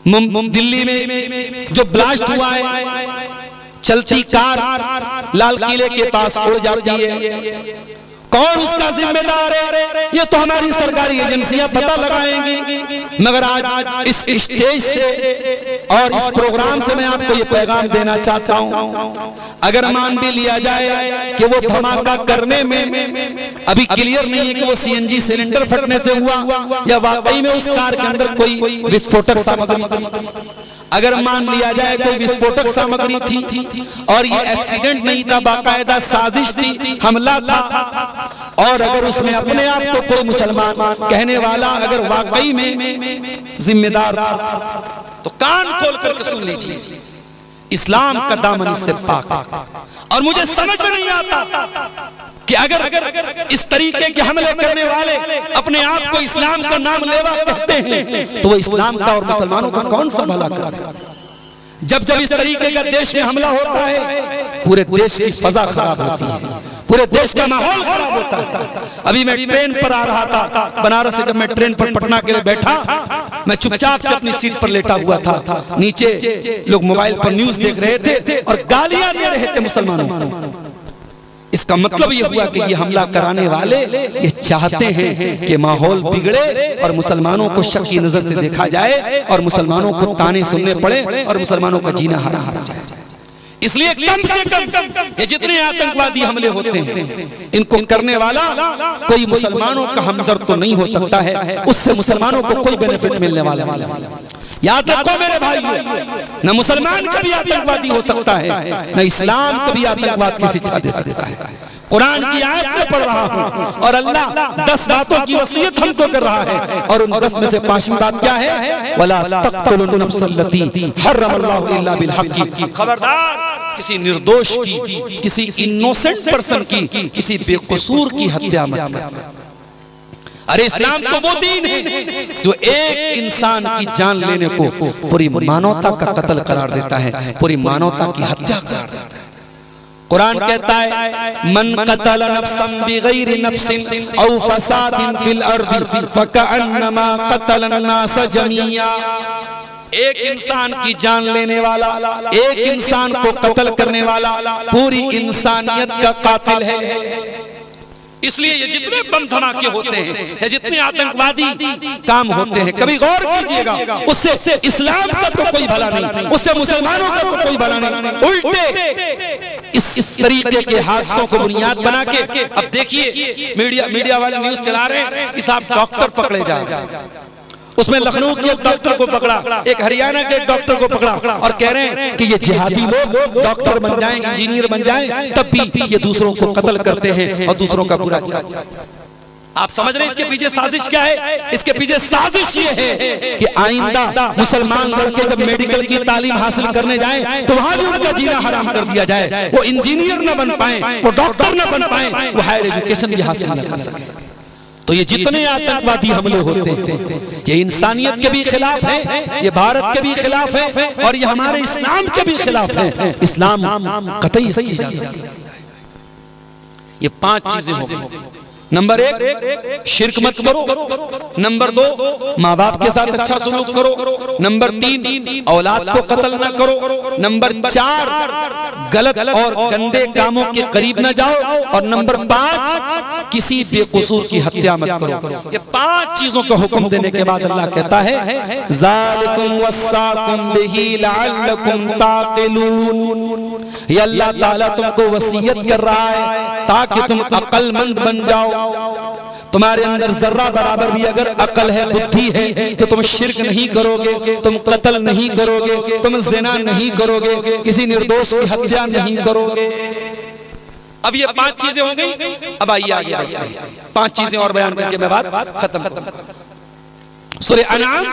दिल्ली में जो ब्लास्ट हुआ है, चलती कार लाल किले के पास उड़ जाती है, कौन उसका जिम्मेदार है? ये तो हमारी सरकारी एजेंसियां पता लगाएंगी। मगर आज इस स्टेज से और इस प्रोग्राम से मैं आपको ये पैगाम देना चाहता हूं, अगर मान भी लिया जाए कि वो धमाका करने में अभी क्लियर नहीं है कि वो सीएनजी सिलेंडर फटने से हुआ या वाकई में उस कार के अंदर कोई विस्फोटक सामग्री थी, अगर मान लिया जाए कोई विस्फोटक सामग्री थी और ये एक्सीडेंट नहीं था, बाकायदा साजिश थी, हमला था, और अगर उसमें अपने आप को कोई मुसलमान कहने वाला अगर वाकई में जिम्मेदार था तो कान खोल करके सुन लीजिए, इस्लाम का दामन इससे पाक है। और मुझे समझ में नहीं आता कि अगर इस तरीके के हमले करने वाले अपने आप को इस्लाम का नाम लेवा कहते हैं तो वो इस्लाम का और मुसलमानों का कौन सा भला करेगा? जब इस तरीके का देश में हमला होता है, पूरे देश की फजा खराब होती है, पूरे देश का माहौल खराब होता है। अभी मैं ट्रेन पर आ रहा था बनारस से, जब मैं ट्रेन पर पटना के लिए बैठा, मैं चुपचाप से अपनी सीट पर लेटा हुआ था, नीचे लोग मोबाइल पर न्यूज देख रहे थे और गालियां दे रहे थे मुसलमानों को। इसका मतलब ये हुआ कि ये हमला कराने वाले ये चाहते हैं कि माहौल बिगड़े और मुसलमानों को शक की नजर से देखा जाए और मुसलमानों को ताने सुनने पड़े और मुसलमानों का जीना हराम हो जाए। इसलिए कम से कम ये जितने आतंकवादी हमले होते हैं, इनको करने वाला कोई मुसलमानों का हमदर्द तो नहीं हो सकता है, उससे मुसलमानों को कोई बेनिफिट मिलने वाला है। याद रखो मेरे भाइयों, न मुसलमान कभी आतंकवादी हो सकता है, न इस्लाम कभी आतंकवाद की शिक्षा दे सकता है। कुरान की आयत में पढ़ रहा हूं और अल्लाह 10 बातों की वसीयत हमको कर रहा है और उन 10 में से 5वीं बात क्या है? वला तक़्तुलुन नफ्सल्लती हर्रमल्लाहु इल्ला बिल हक़्क़ि। खबरदार, किसी निर्दोष की, किसी इनोसेंट पर्सन की, किसी बेकसूर की हत्या मत कर। अरे इस्लाम तो वो दीन है जो एक इंसान की जान लेने को पूरी मानवता का कत्ल करार देता है, पूरी मानवता की हत्या करार देता है। कुरान कहता है, मन कतल नफ्सन बिगैर नफ्सिन औ फसादिन फिल अर्दि फकअन्नमा कतल अन्नास जमीआ। एक इंसान की जान लेने वाला, एक इंसान को कत्ल करने वाला पूरी इंसानियत का कातिल है। इसलिए ये जितने बम धमाके होते हैं या जितने आतंकवादी काम होते हैं, कभी गौर कीजिएगा, उससे इस्लाम का तो कोई भला नहीं, उससे मुसलमानों का तो कोई भला नहीं। उल्टे इस तरीके के हादसों को बुनियाद बना के अब देखिए मीडिया वाले न्यूज चला रहे हैं कि साहब डॉक्टर पकड़े जाए, उसमें लखनऊ के एक डॉक्टर को पकड़ा, एक हरियाणा के एक डॉक्टर को पकड़ा और कह रहे हैं कि ये जिहादी लोग डॉक्टर बन जाएं, इंजीनियर बन जाएं, तब भी ये दूसरों को कत्ल करते हैं और दूसरों का बुरा चाहते हैं। आप समझ रहे हैं इसके पीछे साजिश क्या है? इसके पीछे साजिश ये है कि आइंदा मुसलमान लड़के जब मेडिकल की तालीम हासिल करने जाएं तो वहां भी उनका जीना हराम कर दिया जाए, वो इंजीनियर न बन पाए, वो डॉक्टर न बन पाए, वो हायर एजुकेशन भी हासिल न कर सके। तो ये जितने आतंकवादी हमले होते हैं ये इंसानियत के भी खिलाफ है, ये भारत के भी खिलाफ है और ये हमारे इस्लाम के भी खिलाफ है। इस्लाम कतई इसकी इजाजत नहीं देता। ये 5 चीजें हो गई। नंबर 1, शिर्क मत करो। नंबर 2, माँ बाप के साथ अच्छा सलूक करो। नंबर 3, औलाद को कत्ल न करो। नंबर 4, गलत और गंदे कामों के करीब न जाओ। और नंबर 5, किसी बेकसूर की हत्या मत करो। ये 5 चीजों का हुक्म देने के बाद अल्लाह कहता है, ज़ालिकुम वस्साकुम बिही लअल्लकुम ताक़िलून। ये अल्लाह ताला तुमको वसीयत कर रहा है ताकि तुम अक्लमंद बन जाओ। तुम्हारे अंदर जर्रा बराबर भी अगर अकल है, बुद्धि है, तो तुम शिर्क नहीं करोगे, तुम कत्ल नहीं करोगे, तुम ज़िना नहीं करोगे, किसी निर्दोष की हत्या नहीं करोगे। अब ये 5 चीजें हो गई। अब आइए आगे बढ़ते हैं, 5 चीजें और बयान करके मैं बात खत्म। सूरह अनआम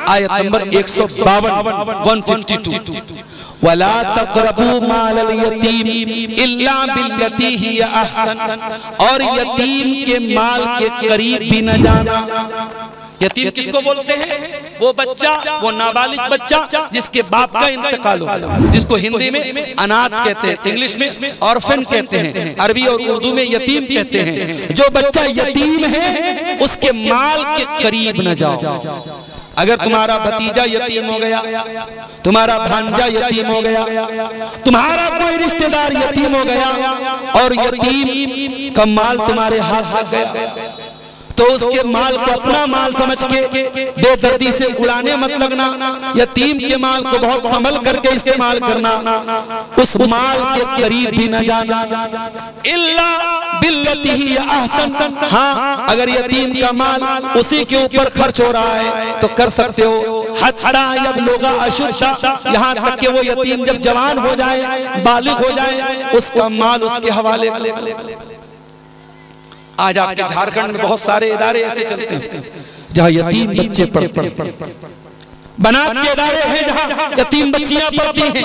आयत नंबर 152 वला तक़रबू मालल यतीम इल्ला बिल्लती हिय अहसन। और यतीम के माल के करीब भी न जाना। यतीम किसको बोलते हैं? वो बच्चा, वो नाबालिग बच्चा जिसके बाप का इंतकाल हो गया, जिसको हिंदी में अनाथ कहते हैं, इंग्लिश में ऑर्फन कहते हैं, अरबी और उर्दू में यतीम कहते हैं। जो बच्चा यतीम है उसके माल के करीब न जाओ। अगर तुम्हारा भतीजा यतीम हो गया, तुम्हारा भांजा यतीम हो गया, तुम्हारा कोई रिश्तेदार यतीम हो गया और यतीम का माल तुम्हारे हाथ लग गया, तो उसके माल को अपना माल समझ के बेदर्दी से उड़ाने मत लगना। यतीम के माल को बहुत संभल करके इस्तेमाल करना, उस माल के करीब भी न जाना। इल्ला बिल्लती ही अहसन, हाँ अगर यतीम का माल उसी के ऊपर खर्च हो रहा है तो कर सकते हो। हत्ता यबलुगा अशुद्धा, यहाँ तक कि वो यतीम जब जवान हो जाए, बालिग हो जाए, उसका माल उसके हवाले कर। आज आपके झारखंड में बहुत सारे इदारे ऐसे चलते हैं जहाँ यतीम बच्चे पढ़ते हैं, बनात के इदारे हैं जहाँ यतीम बच्चियां पढ़ती हैं।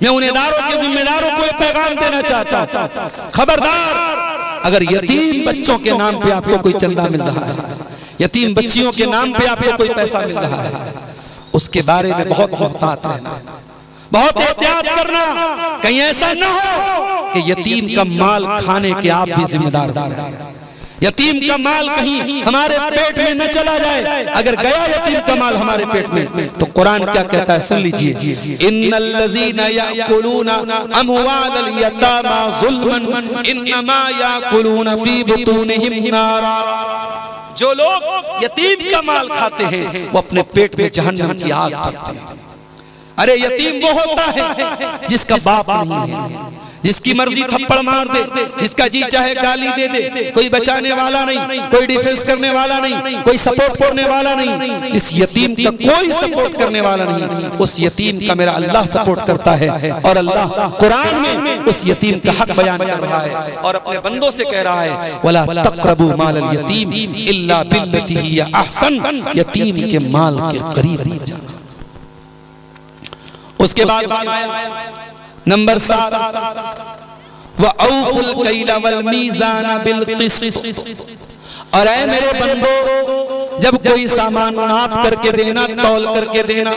मैं उन इदारों के जिम्मेदारों को पैगाम देना चाहता हूँ, खबरदार अगर यतीम बच्चों के नाम पे आपको कोई चंदा मिल रहा है, यतीम बच्चियों के नाम पे आपको कोई पैसा मिल रहा है, उसके बारे में बहुत मोहतात रहना, बहुत एहतियात करना, कहीं ऐसा न हो कि यतीम का माल खाने के आप भी जिम्मेदार हैं। यतीम का माल कहीं हमारे पेट में न चला जाए। अगर गया यतीम का माल हमारे पेट में तो कुरान क्या कहता है, सुन लीजिए। इन्नल्लज़ीना याकुलूना अमवालल यतामा ज़ुल्मन इन्नमा याकुलूना फी बुतूनिहिम नारा। जो लोग यतीम का माल खाते हैं वो अपने पेट में जहन्नम की आग भरते हैं। अरे यतीम वो होता है जिसका बाप नहीं है, जिसकी मर्जी थप्पड़ मार दे, जिसका जी चाहे गाली दे दे, कोई बचाने वाला नहीं, कोई डिफेंस करने वाला नहीं, कोई सपोर्ट करने वाला नहीं। इस यतीम का कोई सपोर्ट करने वाला नहीं, उस यतीम का मेरा अल्लाह सपोर्ट करता है। और अल्लाह कुरान में उस यतीम का हक बयान कर रहा है और अपने बंदों से कह रहा है, वला तक़रबू मालल यतीम इल्ला बिल्लती हिय अहसन, यतीम के माल के करीब नहीं जाना। उसके बाद नंबर 7, वअऊफुल कैल वल मीज़ान बिल क़िस्त। और ऐ मेरे बंदो, जब कोई सामान नाप करके देना, तौल करके देना,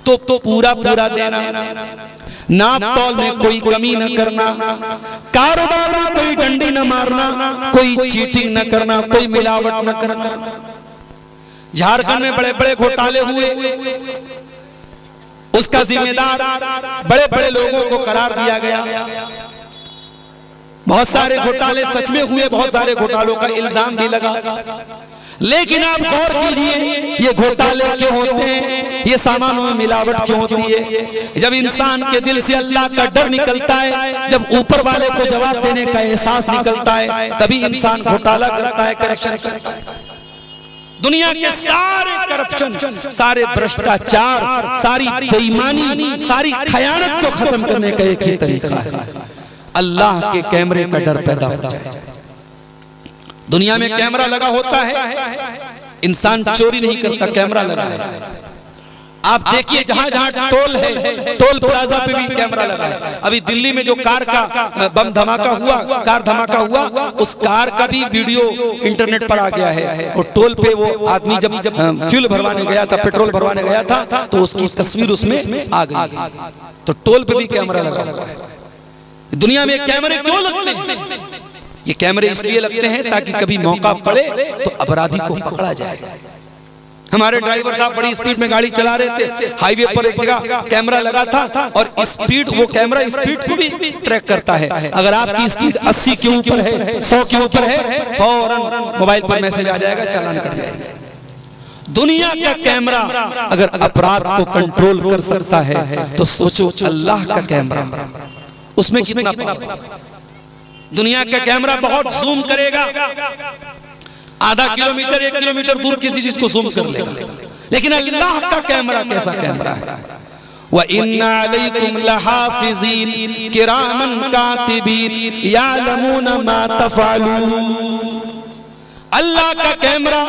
तो पूरा पूरा देना, नाप तौल में कोई कमी न करना, कारोबार में कोई डंडी न मारना, कोई चीटिंग न करना, कोई मिलावट न करना। झारखंड में बड़े बड़े घोटाले हुए, उसका जिम्मेदार बड़े बड़े लोगों को करार दिया गया। बहुत सारे घोटाले सच में हुए, बहुत सारे घोटालों का इल्जाम भी लगा। लेकिन आप गौर कीजिए, ये घोटाले क्यों होते हैं, ये सामानों में मिलावट क्यों होती है? जब इंसान के दिल से अल्लाह का डर निकलता है, जब ऊपर वाले को जवाब देने का एहसास निकलता है, तभी इंसान घोटाला करता है, करप्शन करता है। दुनिया के सारे करप्शन, सारे भ्रष्टाचार, सारी बेईमानी, सारी खयानत को खत्म करने का एक ही तरीका है, अल्लाह के कैमरे का डर पैदा हो जाए। दुनिया में कैमरा लगा होता है, इंसान चोरी नहीं करता, कैमरा लगा है। आप देखिए जहां जहां टोल है, टोल प्लाजा पे भी कैमरा लगा है। अभी दिल्ली में जो कार का बम धमाका हुआ, कार धमाका हुआ, उस कार का भी वीडियो इंटरनेट पर आ गया है। और टोल पे वो आदमी जब फ्यूल भरवाने गया था, पेट्रोल भरवाने गया था, तो उसकी तस्वीर उसमें आ गई। तो टोल पे भी कैमरा लगा हुआ है। दुनिया में कैमरे क्यों लगते हैं? ये कैमरे इसलिए लगते हैं ताकि कभी मौका पड़े तो अपराधी को पकड़ा जाए। हमारे ड्राइवर साहब बड़ी स्पीड में गाड़ी चला रहे थे, हाईवे पर एक जगह कैमरा लगा था और स्पीड, वो कैमरा स्पीड को भी ट्रैक करता है। अगर आपकी स्पीड 80 के ऊपर है, 100 के ऊपर है, फौरन मोबाइल पर मैसेज आ जाएगा, चालान कट जाएगा। दुनिया का कैमरा अगर अपराध को कंट्रोल कर सकता है तो सोचो अल्लाह का कैमरा, उसमें कितना पावर। दुनिया का कैमरा बहुत जूम करेगा, आधा किलोमीटर 1 किलोमीटर दूर किसी चीज को जूम कर लेगा, लेकिन अल्लाह का कैमरा कैसा कैमरा है? व इन्ना अलैकुम लहाफिज़ीन किरामन कातिबीन यालमूना मा तफ़अलून। अल्लाह का कैमरा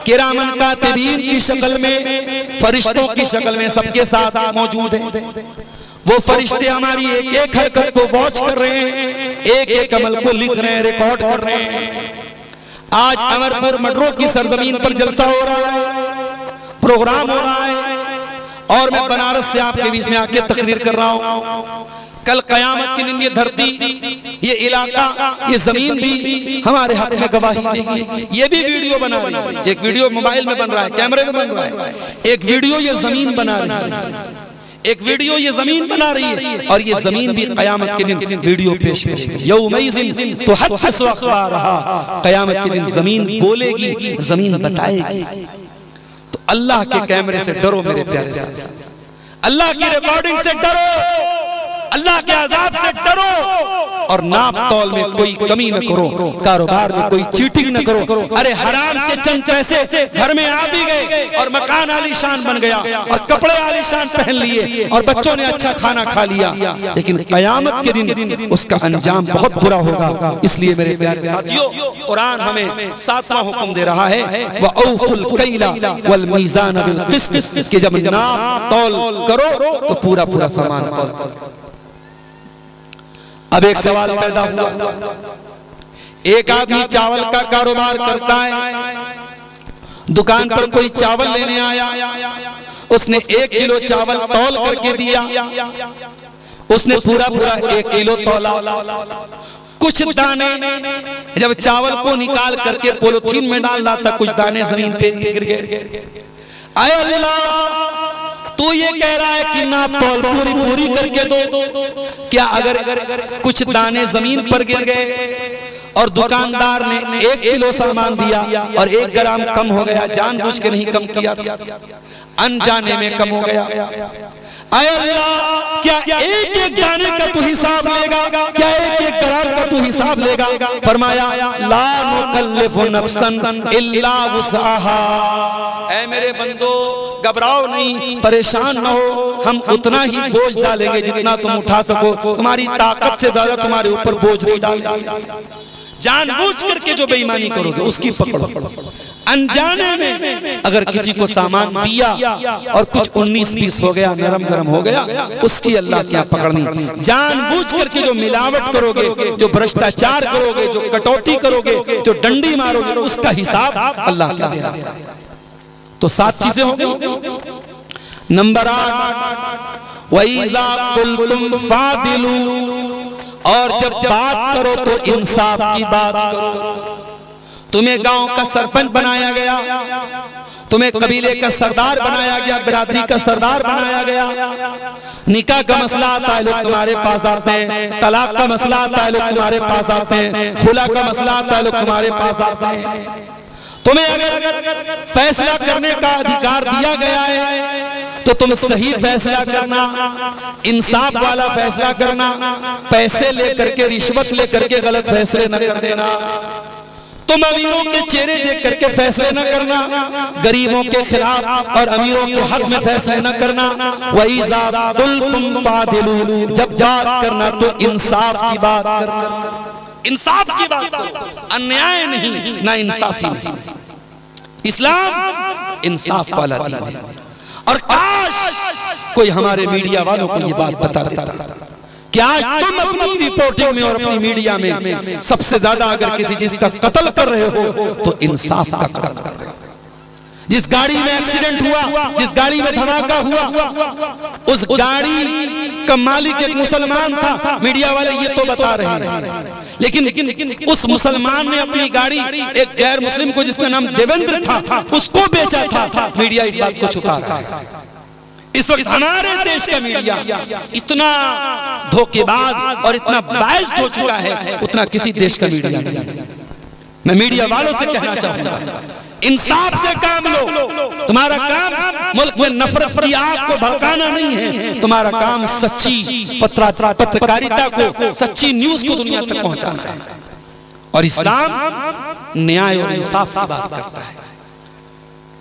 किरामन कातिबीन की शक्ल में, फरिश्तों की शक्ल में सबके साथ मौजूद है। वो फरिश्ते हमारी एक एक हरकत को वॉच कर रहे हैं, एक एक अमल को लिख रहे हैं, रिकॉर्ड कर रहे हैं। आज अमरपुर मडरों की सरजमीन पर जलसा हो रहा है, प्रोग्राम हो रहा है, और मैं बनारस से आपके बीच में आके तकरीर कर रहा हूं। कल कयामत के दिन ये धरती, ये इलाका, ये जमीन भी हमारे हक में गवाही देगी। ये भी वीडियो बना रही है, एक वीडियो मोबाइल में बन रहा है, कैमरे में बन रहा है, एक वीडियो ये जमीन बना रही है, एक वीडियो ये जमीन बना रही है, और ये जमीन भी कयामत के दिन वीडियो पेश करेगी। यौमइज़िन तुहद्दिसु अख़बारहा, कयामत के दिन जमीन बोलेगी, जमीन बताएगी। तो अल्लाह के कैमरे से डरो मेरे प्यारे साथी, अल्लाह की रिकॉर्डिंग से डरो, अल्लाह के अज़ाब से डरो, और नाप तौल में कोई कमी न करो, कारोबार में कोई चीटिंग न करो। अरे हराम के चंद पैसे घर में आ भी गए और मकान आलीशान बन गया और कपड़े आलीशान पहन लिए और बच्चों ने अच्छा खाना खा लिया, लेकिन कयामत के दिन उसका अंजाम बहुत बुरा होगा। इसलिए मेरे प्यारे साथियों, कुरान हमें 7वां हुक्म दे रहा है, वअऊफुल कैला वल मीज़ान बिल क़िस्त, कि जब नाप तौल करो तो पूरा पूरा सामान तौल करो। अब एक सवाल पैदा हुआ, एक आदमी चावल का कारोबार करता है, दुकान पर कोई चावल लेने आया, उसने 1 किलो चावल तौल करके दिया, उसने पूरा पूरा 1 किलो तौला। कुछ दाने जब चावल को निकाल करके पॉलिथीन में डाल रहा था, कुछ दाने जमीन पे गिर गए। आए अल्लाह, तो ये कह रहा है कि नाप तौल पूरी पूरी करके दो। क्या अगर कुछ दाने जमीन पर गिर गए और दुकानदार ने 1 किलो सामान दिया और 1 ग्राम कम हो गया, जानबूझ के नहीं कम किया, अनजाने में कम हो गया, आए अल्लाह, क्या एक एक दाने का तू हिसाब लेगा? क्या एक एक ग्राम का तू हिसाब लेगा? फरमाया, ला नुकल्लिफु नफ्सन इल्ला वुसअहा। ऐ मेरे बंदो, घबराओ नहीं, परेशान न हो, हम उतना ही बोझ डालेंगे जितना तुम उठा सको, तुम्हारी ताकत से ज्यादा तुम्हारे ऊपर बोझ नहीं डालेंगे। जानबूझ करके जो बेईमानी करोगे उसकी पकड़ो। अनजाने में अगर किसी को सामान दिया और कुछ 19-20 हो गया, नरम गरम हो गया, उसकी अल्लाह क्या पकड़नी। जानबूझ करके जो मिलावट करोगे, जो भ्रष्टाचार करोगे, जो कटौती करोगे, जो डंडी मारोगे, उसका हिसाब अल्लाह क्या दे रहा है। तो 7 चीजें हो गई। नंबर 8, वइज़ा कुल्तुम फादिलू, और जब बात करो तो इंसाफ की बात करो। तुम्हें गांव का सरपंच बनाया गया, तुम्हें कबीले का सरदार बनाया गया, बिरादरी का सरदार बनाया गया, निकाह का मसला आता है लोग तुम्हारे पास आते हैं, तलाक का मसला आता है लोग तुम्हारे पास आते हैं, खुला का मसला आता है लोग तुम्हारे पास आते हैं। तुम्हें अगर फैसला करने का अधिकार दिया गया है तो तुम सही फैसला करना, इंसाफ वाला फैसला करना, पैसे लेकर के, रिश्वत लेकर के गलत फैसले न कर देना। तुम अमीरों के चेहरे देख करके फैसले न करना, गरीबों के खिलाफ और अमीरों के हक में फैसले न करना। वइज़ा कुल्तुम फादिलू, जब बात करना तो इंसाफ की बात करना, इंसाफ की बात करो, अन्याय नहीं, ना इंसाफी नहीं। इस्लाम इंसाफ वाला दीन है। और काश कोई हमारे मीडिया वालों को ये बात बता देता कि आज तुम अपनी रिपोर्टिंग में और अपनी मीडिया में सबसे ज्यादा अगर किसी चीज का कत्ल कर रहे हो तो इंसाफ का कत्ल कर रहे हो। जिस गाड़ी में एक्सीडेंट हुआ, जिस गाड़ी में धमाका हुआ, उस गाड़ी का मालिक एक मुसलमान था, मीडिया वाले ये तो बता रहे हैं, लेकिन उस मुसलमान ने अपनी गाड़ी एक गैर मुस्लिम को, जिसका नाम देवेंद्र था, उसको बेचा था। मीडिया इस बात को छुपा रहा है। इस वक्त हमारे देश का मीडिया इतना धोखेबाज और इतना बायस्ड हो चुका है, उतना किसी देश का मीडिया नहीं। मैं मीडिया वालों से कहना चाहूंगा, इंसाफ से काम लो। तुम्हारा काम मुल्क में नफरत की आग को भड़काना नहीं है, तुम्हारा काम सच्ची पत्रकारिता को, सच्ची न्यूज को दुनिया तक पहुंचाना है। और इस्लाम न्याय और इंसाफ की बात करता है।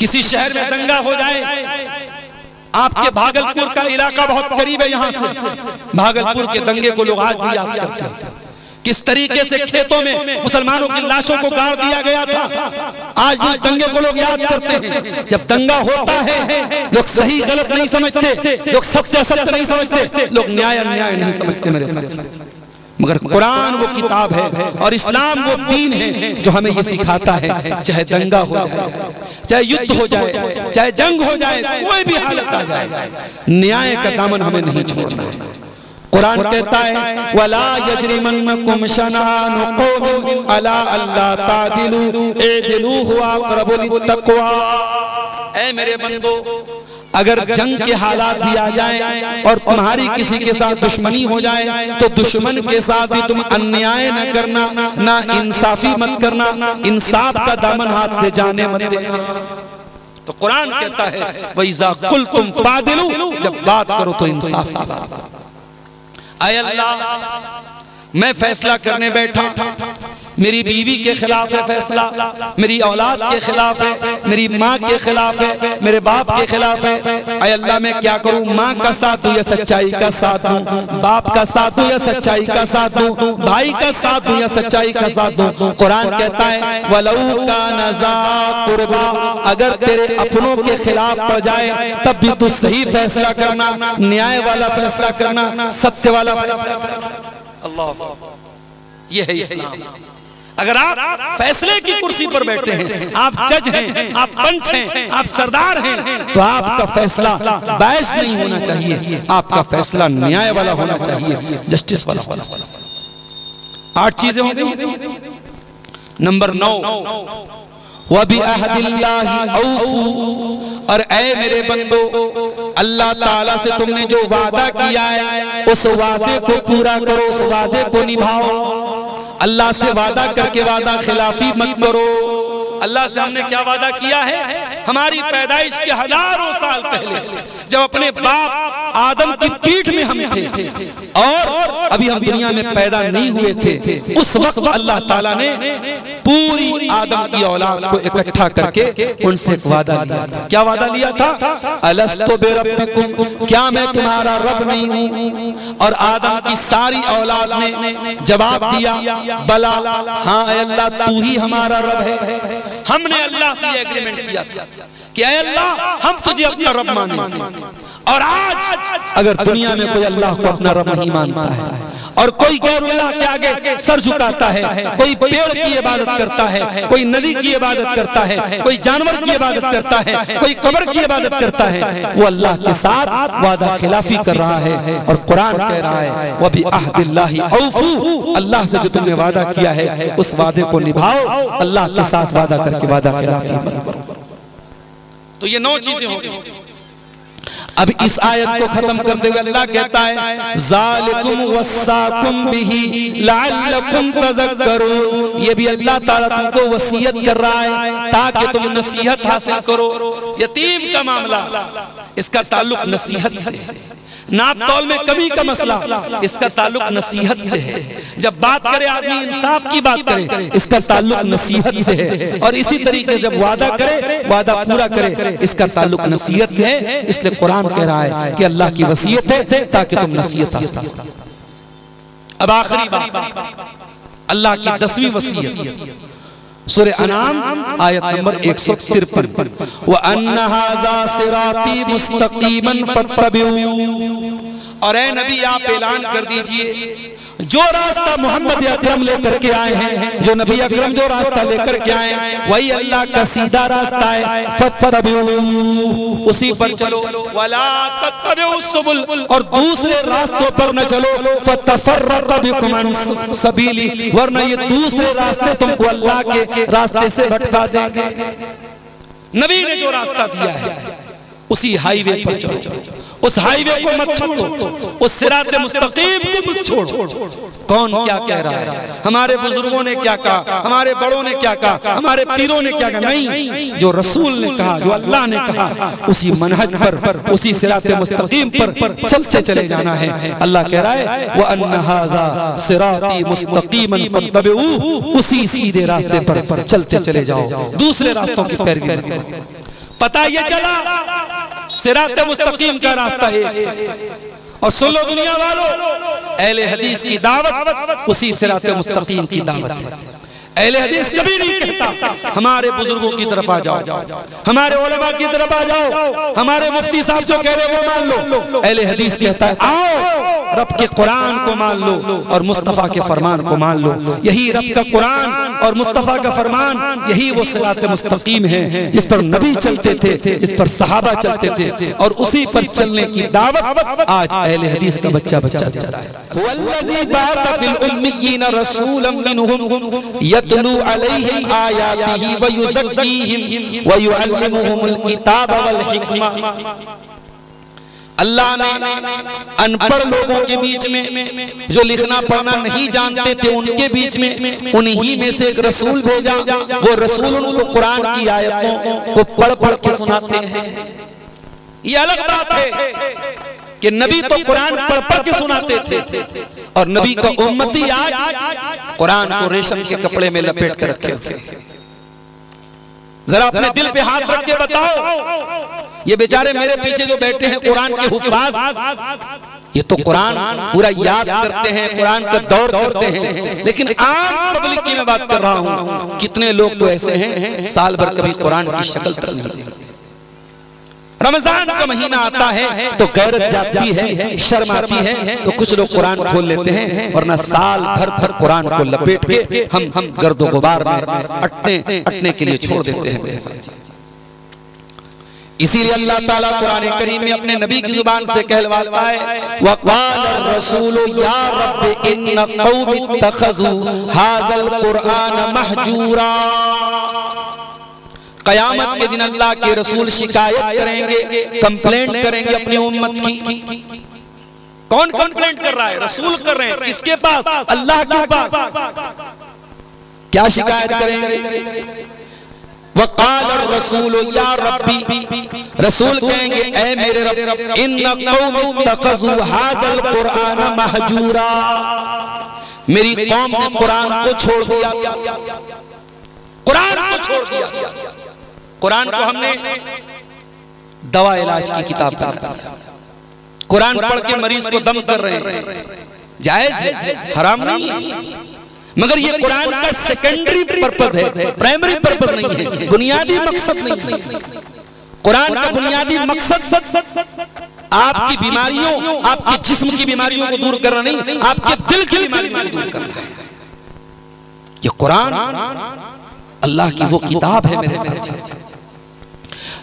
किसी शहर में दंगा हो जाए, आपके भागलपुर का इलाका बहुत करीब है यहाँ से, भागलपुर के दंगे को लोग आज भी याद करते हैं। किस तरीके से खेतों में मुसलमानों की लाशों को गाड़ दिया गया था, आज भी दंगे को लोग याद करते हैं। जब दंगा होता है लोग सही गलत नहीं समझते, लोग सत्य असत्य नहीं समझते, लोग न्याय अन्याय नहीं समझते मेरे साथ। मगर कुरान वो किताब है और इस्लाम वो दीन है जो हमें ये सिखाता है, चाहे दंगा हो जाए, चाहे युद्ध हो जाए, चाहे जंग हो जाए, कोई भी हालत आ जाए, न्याय का दामन हमें नहीं छोड़ना है। कुरान कहता है वला यजरिमन्नकुम शनआनु कौमिन अला अल्ला तादिलू इदिलू हुवा अक़रबु लित्तक़वा। ऐ मेरे बंदो, अगर जंग के हालात भी आ जाएं और तुम्हारी किसी के साथ दुश्मनी हो जाए तो दुश्मन के साथ भी तुम अन्याय न करना, ना इंसाफी मत करना, इंसाफ का दामन हाथ से जाने मत देना। तो कुरान कहता है वइज़ा कुल्तुम फादिलू, जब बात करो तो इंसाफ की बात करो। आय अल्लाह, मैं फैसला करने बैठा, मेरी बीवी के खिलाफ है फैसला, मेरी औलाद के खिलाफ है, मेरी माँ के खिलाफ है, मेरे बाप के खिलाफ है। आय अल्लाह, मैं क्या करूँ? माँ का साथ दूँ या सच्चाई का साथ दूँ? बाप का साथ दूँ या सच्चाई का साथ दूँ? भाई का साथ दूँ या सच्चाई का साथ दूँ? कुरान कहता है वलऊ कान ज़ा कुर्बा, अगर तेरे अपनों के खिलाफ पड़ जाए तब भी तू सही फैसला करना, न्याय वाला फैसला करना, सत्य वाला फैसला करना। अल्लाह, ये है इस्लाम। अगर आप फैसले की कुर्सी पर बैठे हैं, आप जज हैं, आप पंच हैं, आप सरदार हैं, तो आपका फैसला बहस नहीं होना चाहिए, आपका फैसला न्याय वाला होना चाहिए, जस्टिस वाला होना चाहिए। 8 चीजें होंगी। नंबर 9, वबि अहदिल्लाहि औफू, और ऐ मेरे बंदो, अल्लाह ताला से तुमने जो वादा किया है उस वादे को पूरा करो, उस वादे को निभाओ। अल्लाह से वादा करके वादा खिलाफी मत करो। अल्लाह से हमने क्या वादा किया है? हमारी पैदाइश के हजारों साल पहले जब अपने बाप आदम की पीठ में हम थे और अभी हम दुनिया में पैदा नहीं हुए थे, उस वक्त अल्लाह ताला ने पूरी आदम की औलाद को इकट्ठा करके उनसे एक वादा लिया था। क्या वादा लिया था? अलस्तु बिरब्बिकुम, क्या मैं तुम्हारा रब नहीं हूँ? और आदम की सारी औलाद ने जवाब दिया बला, हाँ अल्लाह तू ही हमारा रब है। हमने अल्लाह से एग्रीमेंट किया था कि अल्लाह हम तुझे अपना रब मानेंगे। और आज अगर दुनिया में कोई अल्लाह को अपना रब नहीं मानता है और कोई गैरुल्लाह के आगे सर झुकाता है, कोई पेड़ की इबादत करता है, कोई नदी की इबादत करता है, कोई जानवर की इबादत करता है, कोई कब्र की इबादत करता है, वो अल्लाह के साथ वादा खिलाफी कर रहा है। और कुरान कह रहा है वबि अहदिल्लाहि औफू, अल्लाह से जो तुमने वादा किया है उस वादे को निभाओ, अल्लाह के साथ वादा करके वादा खिलाफी मत करो। तो ये 9 चीजें हो गई। अब इस आयत को खत्म करते हुए अल्लाह कहता है ज़ालिकुम वस्साकुम बिही लअल्लकुम तज़क्करून, ये भी अल्लाह ताला तुमको वसीयत कर रहा है ताकि तुम नसीहत हासिल करो। यतीम का मामला, इसका ताल्लुक नसीहत से है। नाप तौल में कमी का मसला, इसका ताल्लुक नसीहत से है। जब बात करे आदमी इंसाफ की बात करे, इसका ताल्लुक नसीहत से है। और इसी तरीके जब वादा करे, वादा पूरा करे, इसका ताल्लुक नसीहत से है। इसलिए कुरान कह रहा है कि अल्लाह की वसीयत है ताकि तुम नसीहत हासिल करो। अब आखिरी बात, अल्लाह की 10वीं वसीयत, सूरह अनाम आयत नंबर 153, व अन्ना हाज़ा सिराती मुस्तक़ीमन फत्तबिऊ, और ऐ नबी आप ऐलान कर दीजिए जो रास्ता मोहम्मद अकरम लेकर के आए हैं, जो नबी अकरम जो रास्ता लेकर के आए हैं वही अल्लाह का सीधा रास्ता है, फत्तबिऊ, उसी पर चलो। वला तत्तबिऊ सुबुल, और दूसरे रास्तों पर न चलो, फतफर्रक़ बिकुम अन सबीली, वरना ये दूसरे रास्ते तुमको अल्लाह के रास्ते से भटका देंगे। नबी ने जो रास्ता दिया है उसी हाईवे पर चलो, उस हाईवे को मत छोड़ो, उस सिराते मुस्तकीम को मत छोड़ो। कौन क्या कह रहा है, हमारे बुजुर्गों ने क्या कहा, हमारे बड़ों ने क्या कहा, हमारे पीरों ने क्या कहा, नहीं, जो रसूल ने कहा, जो अल्लाह ने कहा, उसी मनहज पर, उसी सिराते मुस्तकीम पर चलते चले जाना है। अल्लाह कह रहा है व अन्ना हाज़ा सिराती मुस्तकीमन फत्तबिऊ, उसी सीधे रास्ते पर चलते चले जाओ, दूसरे रास्तों की पैरवी मत करो। पता ये चला सिराते मुस्तकीम का रास्ता है। और सुन लो दुनिया वालों, अहले हदीस की दावत उसी सिराते मुस्तकीम की दावत है। अहले हदीस कभी नहीं कहता हमारे बुजुर्गों की तरफ आ जाओ, हमारे उलमा की तरफ आ जाओ, हमारे मुफ्ती साहब जो कह रहे वो मान लो। अहले हदीस कहता है आओ रब के कुरान को मान लो और मुस्तफ़ा के फरमान को मान लो। यही रब का कुरान और मुस्तफ़ा का फरमान, यही वो सिरात मुस्तकीम है। इस पर नबी चलते थे, इस पर सहाबा चलते थे और उसी पर चलने की दावत आज अहले हदीस का बच्चा बच्चा देता है। वल्लज़ी बअथ फिल उम्मिय्यीन रसूलन मिनहुम यतलू अलैहिम आयातिही व युज़क्कीहिम व युअल्लिमुहुमुल किताब वल हिकमा। अल्लाह ने अनपढ़ लोगों के बीच में, जो लिखना पढ़ना नहीं जानते थे, उनके बीच में उन्हीं में से एक रसूल भेजा। वो रसूल उनको कुरान की आयतों को पढ़ पढ़ के सुनाते हैं। ये अलग बात है कि नबी तो कुरान पढ़ पढ़ के सुनाते थे और नबी का उम्मती आज कुरान को रेशम के कपड़े में लपेट कर रखे हुए। जरा अपने दिल पे हाथ रख के बताओ, ये बेचारे मेरे पीछे जो बैठे हैं कुरान के हुफ़ाज़, ये तो कुरान पूरा याद करते हैं, कुरान का दौर करते हैं, लेकिन आम पब्लिक की मैं बात कर रहा हूं। कितने लोग तो ऐसे हैं साल भर कभी कुरान की शक्ल तक नहीं देखते। रमजान का महीना आता है तो गैरत जाती है, शर्म आती है, तो कुछ लोग कुरान खोल लेते हैं, वरना साल भर कुरान को लपेट के हम गर्दो गुबार में अटने के लिए छोड़ देते हैं। इसीलिए अल्लाह ताला कुरान करीम में अपने नबी की जुबान से कहलवाता है, वक़ाल रसूल या रब्बि इन्न कौमी इत्तखज़ू हाज़ल कुरान महजूरा। कयामत के दिन अल्लाह के रसूल शिकायत करेंगे, कंप्लेंट करेंगे अपनी उम्मत की। कौन कंप्लेंट कर रहा है? रसूल कर रहे हैं। किसके पास? अल्लाह के पास। क्या शिकायत करेंगे? वक़ाल रसूल या रब्बी, रसूल कहेंगे ऐ मेरे रब, इन्न कौमी इत्तखज़ू हाज़ल कुरान महजूरा। मेरी कौम ने कुरान को छोड़ दिया, कुरान को छोड़ दिया। कुरान को हमने दवा इलाज की किताब बना दिया। कुरान पढ़ के मरीज को दम कर रहे हैं, जायज है, हराम नहीं है, मगर ये कुरान का सेकेंडरी पर्पस है, प्राइमरी पर्पस नहीं है, बुनियादी मकसद नहीं है। कुरान का बुनियादी मकसद आपकी बीमारियों, आपके जिस्म की बीमारियों को दूर करना नहीं, आपके दिल की बीमारियों को दूर करना है। ये कुरान अल्लाह की वो किताब है मेरे साथ।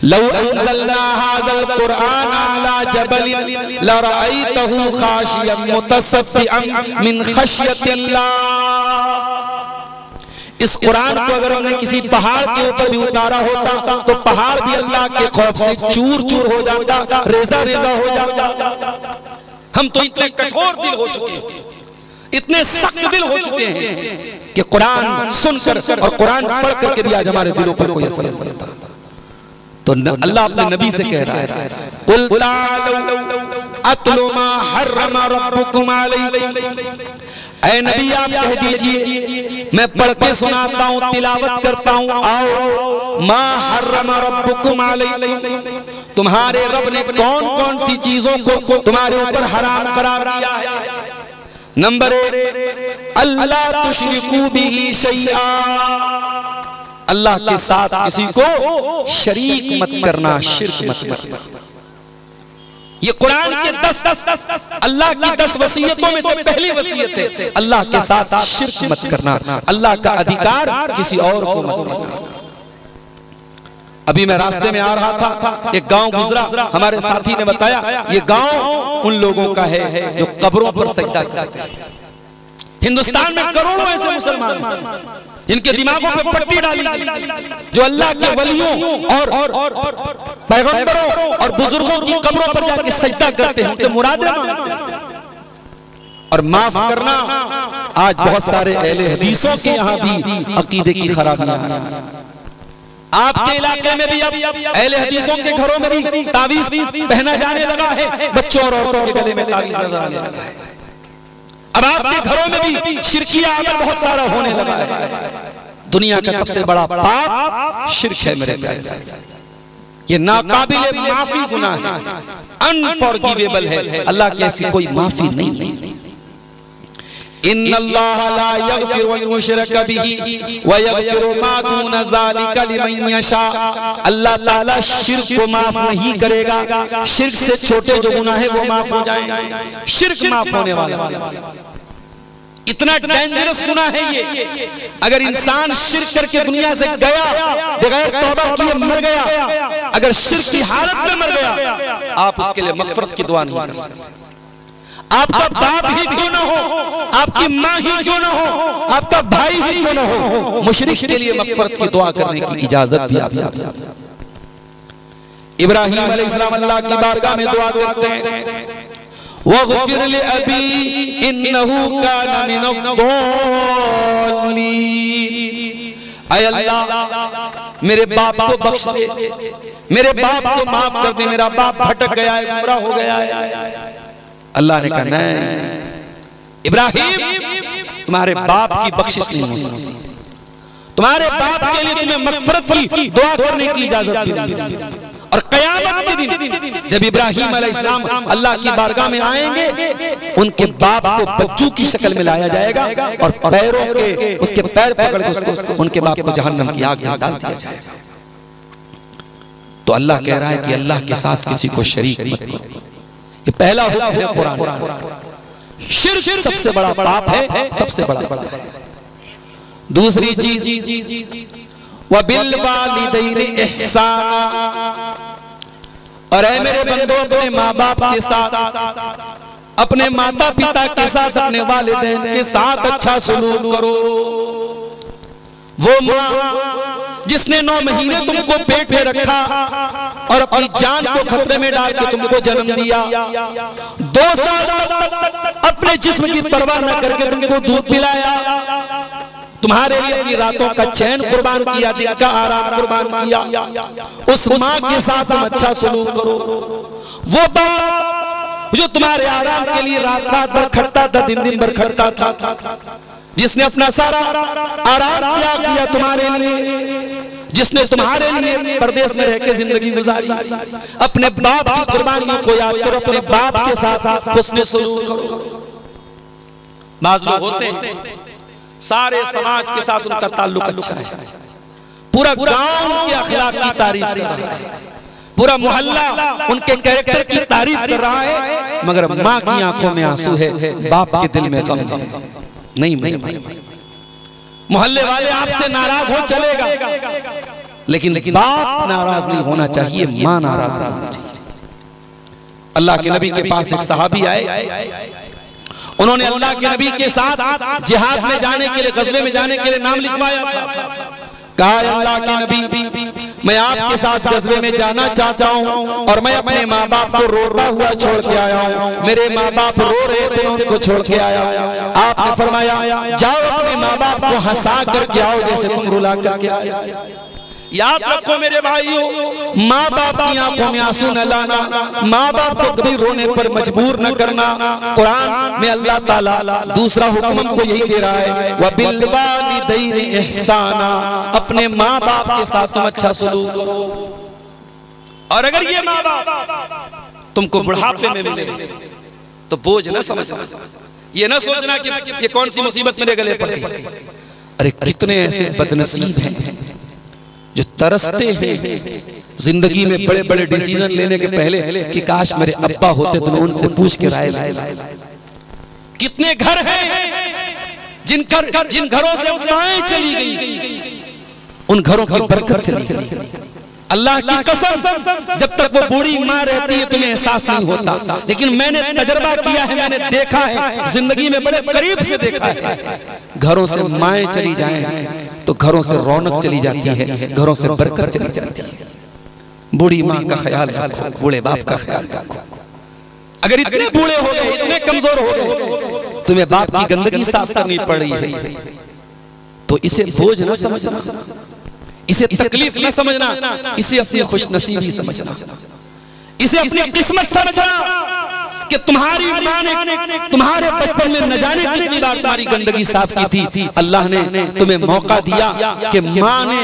लौ अंज़लना हाज़ल कुरान अला जबलिन लरअयतहु खाशियन मुतसद्दिअन मिन खश्यतिल्लाह। इस कुरान को अगर हमने किसी पहाड़ के ऊपर भी उतारा होता तो पहाड़ भी अल्लाह के खौफ से चूर चूर हो जाता, रेजा रेजा हो जाता। हम तो इतने कठोर दिल हो चुके हैं, इतने सख्त दिल हो चुके हैं कि कुरान सुनकर और कुरान पढ़ करके भी आज हमारे दिलों पर कोई असर नहीं होता। तो अल्लाह अपने नबी से कह रहा है, कुल तालू अतलु मा हर्रमा रब्बुकुम अलैकुम। ऐ नबी आप कह दीजिए, मैं पढ़ के सुनाता हूँ, तिलावत करता हूँ, आओ मा हर्रमा रब्बुकुम अलैकुम, तुम्हारे रब ने कौन कौन सी चीजों को तुम्हारे ऊपर हराम करार दिया है। नंबर 1, अल्लाह तुशरिकू बिही शैआ, अल्लाह के साथ किसी को शरीक मत करना, शिर्क मत करना। ये कुरान के 10 अल्लाह की 10 वसीयतों में से पहली वसीयत है, अल्लाह के साथ शिर्क मत करना, अल्लाह का अधिकार किसी और को मत देना। अभी मैं रास्ते में आ रहा था, एक गांव गुजरा, हमारे साथी ने बताया ये गांव उन लोगों का है जो कब्रों पर सजदा करते हैं। हिंदुस्तान में करोड़ों ऐसे मुसलमान जिनके दिमागों पे पट्टी डाली, जो अल्लाह के वलियों और पैगंबरों और बुजुर्गों की कब्रों पर जाके सजदा करते हैं, उनसे मुरादें मांगते हैं। और माफ करना, आज बहुत सारे अहले हदीसों के यहाँ भी अकीदे की खराबियां हैं। आपके इलाके में भी अब अहले हदीसों के घरों में भी तावीज़ पहना जाने लगा है, बच्चों और औरतों के गले में तावीज़ नजर आने लगा है। अब आपके घरों में भी शिरकिया अमल बहुत सारा होने लगा है। दुनिया का सबसे बड़ा पाप शिर्क है मेरे प्यारे साहब। ये नाकाबिले माफी गुनाह है, अनफॉरगिवेबल है, अल्लाह की ऐसी कोई माफी नहीं है। इन्नल्लाह ला यगफिरु अन युशरका बिही व यगफिरु मा दून ज़ालिका लिमन यशा। अल्लाह ताला शिर्क को माफ नहीं करेगा, शिर्क से छोटे जो गुनाह है वो माफ हो जाएंगे। शिर्क माफ होने वाला इतना डेंजरस गुनाह है ये। अगर इंसान शिर्क करके दुनिया से गया, बगैर तौबा किए मर गया, अगर शिर्क की हालत में मर गया, आप उसके लिए मग़फ़िरत की दुआ नहीं कर सकते। आपका बाप ही क्यों ना हो, आपकी माँ ही क्यों ना हो, आपका भाई ही क्यों ना हो, मुशरिक के लिए मग़फ़िरत की दुआ करने की इजाजत भी आपको। इब्राहीम अलैहिस्सलाम अल्लाह की बारगाह में दुआ करते हैं, वग़फ़िर लि अबी इन्नहु काना मिनज़्ज़ालिमीन। ऐ अल्लाह मेरे बाप को बख्श दे, मेरे बाप को माफ कर दे, मेरा बाप भटक गया है, गुमराह हो गया है। अल्लाह ने कहा नहीं इब्राहिम, तुम्हारे बाप की बख्शिश नहीं हो सकती, तुम्हारे बाप के लिए तुम्हें मग़फ़िरत की दुआ करने की इजाजत भी नहीं। और क़यामत के दिन जब इब्राहीम अलैहिस्सलाम अल्लाह की बारगाह में आएंगे, उनके बाप को बच्चों की शक्ल में लाया जाएगा और पैरों के उसके पैर पकड़ के उसको उनके बाप को जहन्नम की आग में डाल दिया जाएगा। तो अल्लाह कह रहा है कि अल्लाह के साथ किसी को शरीक मत करो। ये पहला हुक्म है कुरान का। शिर्क सबसे बड़ा पाप है, सबसे बड़ा। दूसरी चीज वबिल वालिदैनि इहसाना, और ऐ मेरे बंदो अपने माँ बाप के साथ, अपने माता पिता के साथ, अपने वालिदैन के साथ अच्छा सलूक करो। वो माँ जिसने 9 महीने तुमको पेट में रखा और अपनी जान को खतरे में डाल के तुमको जन्म दिया, 2 साल तक अपने जिस्म की परवाह न करके तुमको दूध पिलाया, तुम्हारे लिए अपनी रातों का चैन कुर्बान किया, दिन का आराम कुर्बान किया, उस माँ के साथ तुम अच्छा सलूक करो। वो बाप जो तुम्हारे आराम के लिए रात रात भर खटता था, दिन दिन भर खटता था, जिसने अपना सारा आराम त्याग दिया तुम्हारे लिए, जिसने तुम्हारे लिए परदेश में रह के जिंदगी गुजारी, अपने बाप की कुर्बानियों को याद करो, अपने बाप के साथ उसने सलूक करो। बाज़ लोग होते हैं सारे समाज के साथ उनका ताल्लुक अच्छा है, पूरा गांव उनके अखलाक की तारीफ कर रहा है, पूरा मोहल्ला उनके कैरेक्टर की तारीफ कर रहा है, मगर माँ की आंखों में आंसू है, बाप के दिल में गम है। नहीं मोहल्ले वाले आपसे नाराज हो चलेगा, लेकिन बाप नाराज नहीं होना चाहिए, माँ नाराज नहीं होना चाहिए। अल्लाह के नबी के पास एक सहाबी आए, उन्होंने अल्लाह के नबी के साथ जिहाद में जाने के लिए, ग़ज़वे में जाने के लिए नाम लिखवाया था। कहा अल्लाह के नबी मैं आपके साथ ग़ज़वे में जाना चाहता हूँ और मैं अपने माँ बाप को रोता हुआ छोड़ के आया हूँ, मेरे माँ बाप रो रहे थे, उनको छोड़ के आया हूँ। आपने फरमाया जाओ अपने माँ बाप को हंसा करके आओ जैसे तुम रुला करके आए। याद रखो मेरे भाइयों, माँ बाप की आंखों में आंसू न लाना, माँ बाप को कभी रोने पर मजबूर न करना। कुरान में अल्लाह ताला दूसरा हुक्म हमको यही दे रहा है, वबिल वालिदैनि इहसाना, अपने माँ बाप के साथ तुम अच्छा सलूक करो। और अगर ये माँ बाप तुमको बुढ़ापे में मिले तो बोझ न समझना, ये न सोचना कि ये कौन सी मुसीबत मेरे गले पड़ गई। अरे कितने ऐसे बदनसीब हैं जो तरसते हैं जिंदगी में बड़े बड़े डिसीजन लेने के पहले कि काश मेरे अब्बा होते तो मैं उनसे पूछ के राय लाए। कितने घर हैं जिन घरों से माएं चली गई, उन घरों की बरकत चली गई। अल्लाह की कसम जब तक वो बूढ़ी माँ रहती है तुम्हें एहसास नहीं होता, लेकिन मैंने तजर्बा किया है, मैंने देखा है, जिंदगी में बड़े करीब से देखा है। घरों से माएं चली जाएं तो घरों से रौनक चली जाती है, घरों से बरकत चली जाती है। बूढ़ी माँ का ख्याल रखो, बूढ़े बाप का ख्याल रखो। अगर इतने बूढ़े हो गए, इतने कमजोर हो गए, तुम्हें बाप की गंदगी साफ करनी पड़ रही है, तो इसे बोझ न समझना, इसे तकलीफ न समझना, इसे अपनी खुशनसीबी समझना, इसे अपनी किस्मत समझना। कि तुम्हारी माँ ने तुम्हारे बचपन में न जाने कितनी बार तुम्हारी गंदगी साफ की थी। अल्लाह ने तुम्हें मौका दिया कि माँ ने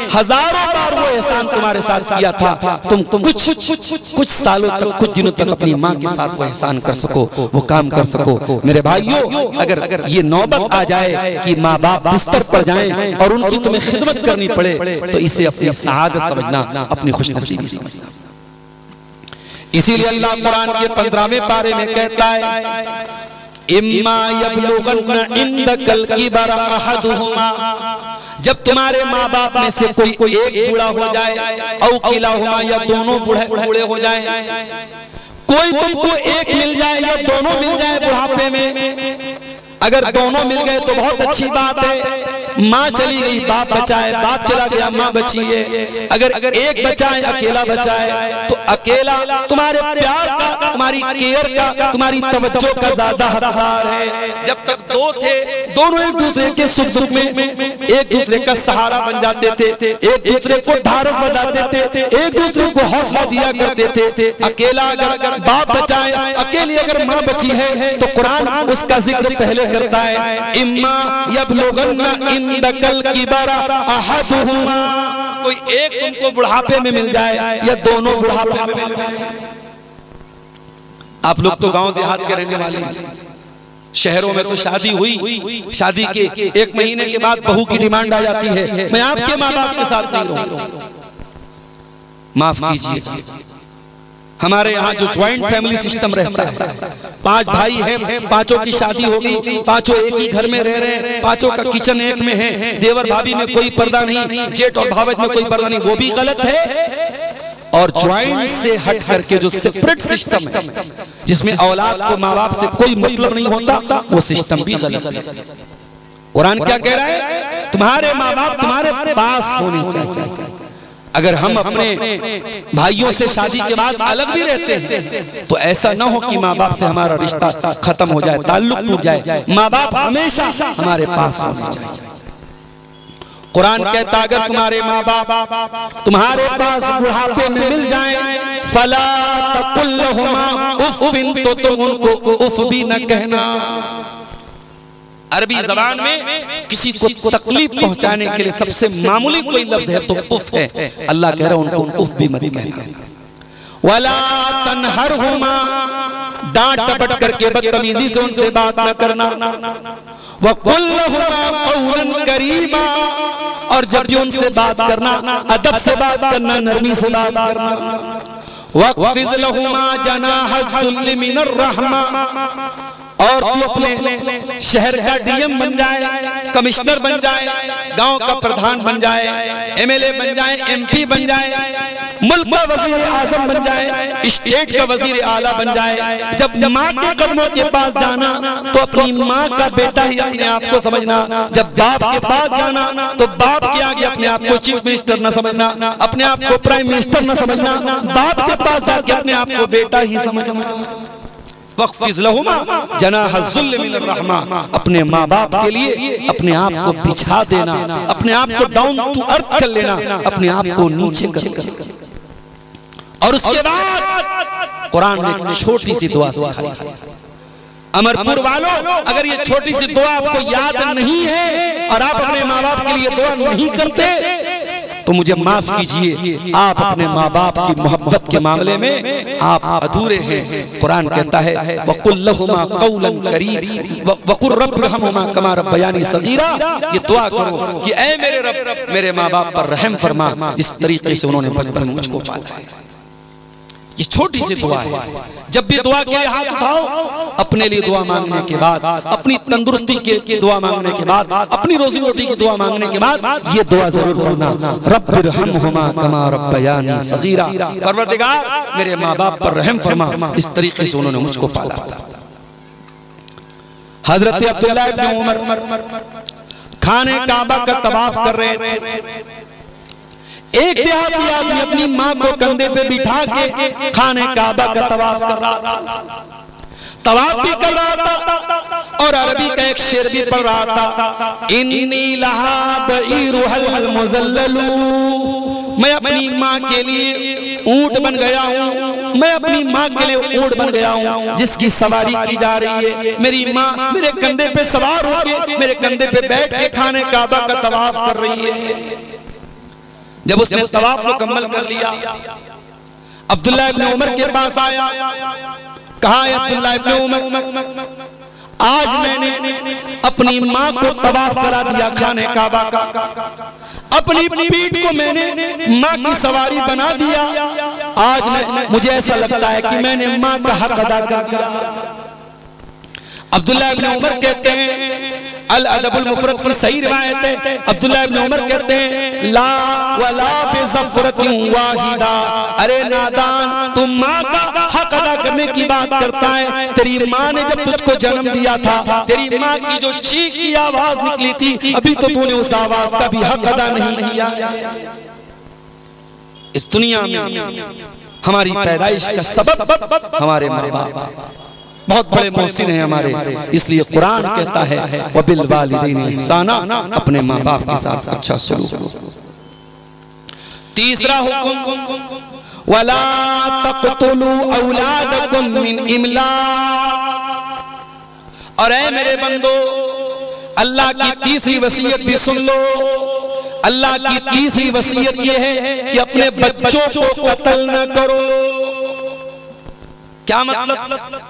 हजारों बार वो एहसान तुम्हारे साथ किया था, तुम कुछ सालों तक, कुछ दिनों तक अपनी माँ के साथ वो एहसान कर सको, वो काम कर सको। मेरे भाइयों, अगर ये नौबत आ जाए कि माँ बाप बिस्तर पर जाएं और उनकी तुम्हें खिदमत करनी पड़े, तो इसे अपनी सआदत समझना, अपनी खुशनसीबी समझना। इसीलिए अल्लाह कुरान के 15वें पारे में कहता है, इम्मा यबलुगन्ना इंदकल किबर अहदुहुमा, जब तुम्हारे माँ बाप में से कोई एक बूढ़ा हो जाए, औ किलाहुमा, या दोनों बूढ़े हो जाए, कोई तुमको एक मिल जाए या दोनों मिल जाए बुढ़ापे में। अगर दोनों मिल गए तो बहुत अच्छी बात है, माँ चली गई बाप बचाए, बाप चला गया माँ बची है। अगर एक बचाए, अकेला बचाए, तो अकेला तुम्हारे प्यार का, तुम्हारी केयर का, तुम्हारी तवज्जो का ज्यादा हकदार है। जब तक दो थे, दोनों एक दूसरे के सुख दुख में एक दूसरे का सहारा बन जाते थे, एक दूसरे को ढाढ़स बजाते थे, एक दूसरे को हौसला दिया करते थे। अकेला अगर बाप बचाए, अकेली अगर माँ बची है, तो कुरान उसका जिक्र पहले करता है, इम्मा यबलुगन्ना इंदकल किबर अहदुहुमा, कोई एक तुमको बुढ़ापे में मिल जाए या दोनों बुढ़ापे में मिल जाए। आप लोग तो गांव देहात के रहने वाले हैं, शहरों में तो शादी हुई, शादी के 1 महीने के बाद बहू की डिमांड आ जाती है, मैं आपके माँ बाप के साथ नहीं रहूंगा। माफ कीजिए, हमारे यहाँ जो ज्वाइंट फैमिली सिस्टम रहता है, 5 भाई हैं, पांचों की शादी हो गई, पांचों एक ही घर में रह रहे हैं, पांचों का किचन एक में है, देवर भाभी में कोई पर्दा नहीं, जेठ और भावज में कोई पर्दा नहीं, वो भी गलत है। और ज्वाइंट से हट करके जो सेपरेट सिस्टम है, जिसमें औलाद को माँ बाप से कोई मतलब नहीं होता, वो सिस्टम भी गलत है। कुरान क्या कह रहा है, तुम्हारे माँ बाप तुम्हारे पास होने चाहिए। अगर हम अपने भाइयों से शादी के बाद अलग भी रहते हैं, तो ऐसा ना हो कि माँ बाप से हमारा रिश्ता खत्म हो जाए, ताल्लुक टूट जाए। माँ बाप हमेशा हमारे पास होने चाहिए। कुरान कहता, अगर तुम्हारे माँ बाप तुम्हारे पास बुढ़ापे में मिल जाएं, फला तकुल लहुमा उफ़्फ़िन, तो तुम उनको उफ़ भी न कहना। अरबी जबान में किसी को तकलीफ पहुंचाने के लिए सबसे मामूली कोई लफ्ज है तो उफ है। अल्लाह कह रहा है उनको उफ भी मत कहना। वला तनहरहुमा, डांट डपट करके बदतमीजी से उनसे बात न करना। वकुल लहुमा कौलन करीमा, और जब भी उनसे बात करना अदब से बात करना, नरमी से बात करना। वक़्फ़िज़ लहुमा जनाहज़्ज़ुल्लि मिनर रहमा, और तू अपने शहर का डीएम बन जाए, कमिश्नर बन जाए, गांव का प्रधान बन जाए, एमएलए बन जाए, एमपी बन जाए, मुल्क का वजीर आजम बन जाए, स्टेट का वजीर आला बन जाए। जब माँ के कदमों के पास जाना तो अपनी माँ का बेटा ही अपने आप को समझना। जब बाप के पास जाना तो बाप के आगे अपने आप को चीफ मिनिस्टर न समझना, अपने आप को प्राइम मिनिस्टर न समझना, बाप के पास जाके अपने आप को बेटा ही समझना। वक़्फ़िज़ लहुमा जनाहज़्ज़ुल्लि मिनर रहमा, अपने माँ बाप के लिए अपने आप को बिछा देना, अपने आप को डाउन टू अर्थ कर लेना, अपने आप को नीचे कर लेना। और उसके बाद कुरान ने एक छोटी सी दुआ सिखाई। अमरपुर वालों, अगर ये छोटी सी दुआ आपको याद नहीं है और आप अपने माँ बाप के लिए दुआ नहीं करते, तो मुझे माफ कीजिए, आप अपने माँ बाप की मोहब्बत के मामले में आप अधूरे हैं। कुरान कहता है वक़ुल लहुमा क़ौलन करीम वक़ुर रब्बिरहमुमा कमा रब्बयानी सगीरा। ये दुआ करो कि ऐ मेरे रब, मेरे माँ बाप पर रहम फरमा, जिस तरीके से उन्होंने बचपन में मुझको पाला है। ये छोटी सी दुआ है। जब भी दुआ के लिए हाथ उठाओ, अपने लिए दुआ मांगने के बाद, अपनी तंदुरुस्ती के दुआ मांगने के बाद, अपनी रोजी रोटी की दुआ मांगने के बाद ये दुआ जरूर पढ़ना, रब्बिरहमहुमा कमा रब्बयानी सगीरा। परवरदिगार, मेरे माँ बाप पर रहम फरमा, इस तरीके से उन्होंने मुझको पाला। हजरत अब्दुल्लाह इब्न उमर खाने काबा का तवाफ कर रहे थे। एक देहाती आदमी अपनी माँ को कंधे पे बिठा के खाने काबा का तवाफ कर रहा था। तवाफ भी कर रहा था और अरबी का एक शेर भी पढ़ रहा था, इन्नी लहा बईरुहल मुज़ल्ललू, मैं अपनी माँ के लिए ऊंट बन गया हूँ, मैं अपनी माँ के लिए ऊंट बन गया हूँ जिसकी सवारी की जा रही है। मेरी माँ मेरे कंधे पे सवार होके मेरे कंधे पे बैठ के खाने काबा का तवाफ कर रही है। जब उसने तवाफ मुकम्मल कर लिया, अब्दुल्लाह इब्न उमर के पास आया, कहा अब्दुल्लाह इब्न उमर, आज मैंने अपनी माँ को तवाफ करा दिया खाने काबा का, अपनी पीठ को मैंने माँ की सवारी बना दिया, आज मुझे ऐसा लगता है कि मैंने माँ का हक अदा कर दिया। अब्दुल्लाह इब्न उमर कहते हैं, अल अदबुल मुफरद की सही रिवायत है, अब्दुल्लाह इब्न उमर कहते हैं, ला वला बिज़फ़रतिन वाहिदा, अरे नादान, तुम माँ का हक अदा करने की बात करता है। तेरी माँ ने जब तुझको जन्म दिया था, तेरी माँ की जो चीख की आवाज निकली थी, अभी तो तूने उस आवाज का भी हक अदा नहीं किया। इस दुनिया में हमारी पैदाइश का सबब हमारे माँ बाप बहुत बड़े मोहसिन हैं हमारे, इसलिए कुरान कहता है वबिल वालिदैन इहसाना, अपने माँ बाप के साथ अच्छा सलूक। तीसरा हुक्म, वला तक़तुलू औलादकुम मिन इमलाक़, और ऐ मेरे बंदो, अल्लाह की तीसरी वसीयत भी सुन लो। अल्लाह की तीसरी वसीयत यह है कि अपने बच्चों को कत्ल न करो। क्या मतलब?